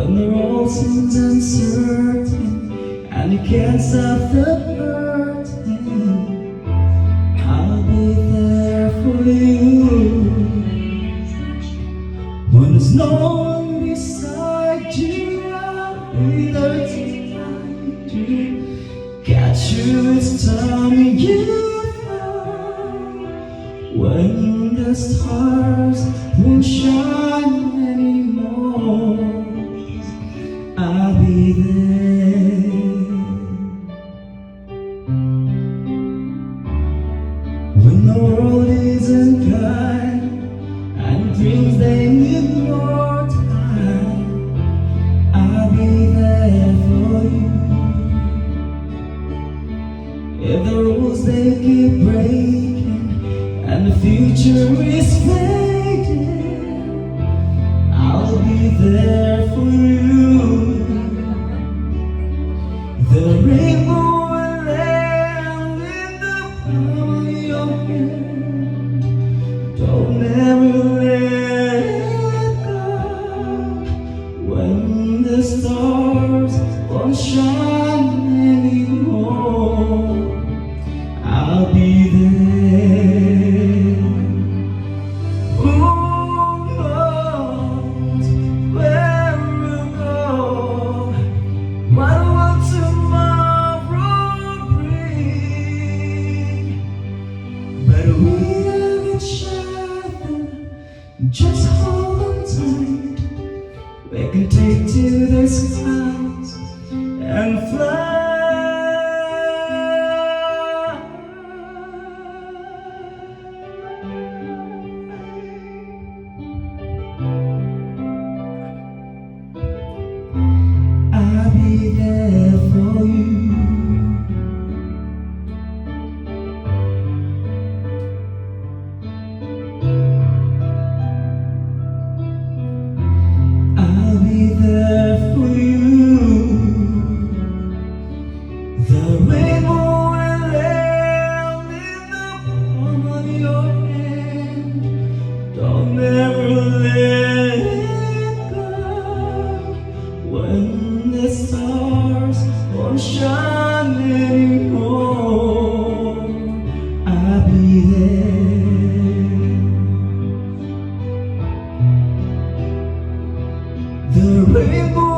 when the road seems uncertain and you can't stop the hurting, I'll be there for you. When there's no one beside you, I'll be there to find you, catch you this time you fall. When the stars won't shine anymore, I'll be there. When the world isn't kind and dreams they need more time, I'll be there for you. If the rules they keep breaking and the future is fading, I'll be there for you. The rainbow will land in the palm of your hand. Don't ever let it go. When the stars won't shine anymore, I'll be there. Who knows where we'll go? What will tomorrow bring? But we have each other, just hold on tight. We can take to the skies and fly. I'll be there for you. I'll be there for you. The rainbow will land in the palm of your hand. Don't ever let it go. When the stars won't shine anymore, I'll be there. The rainbow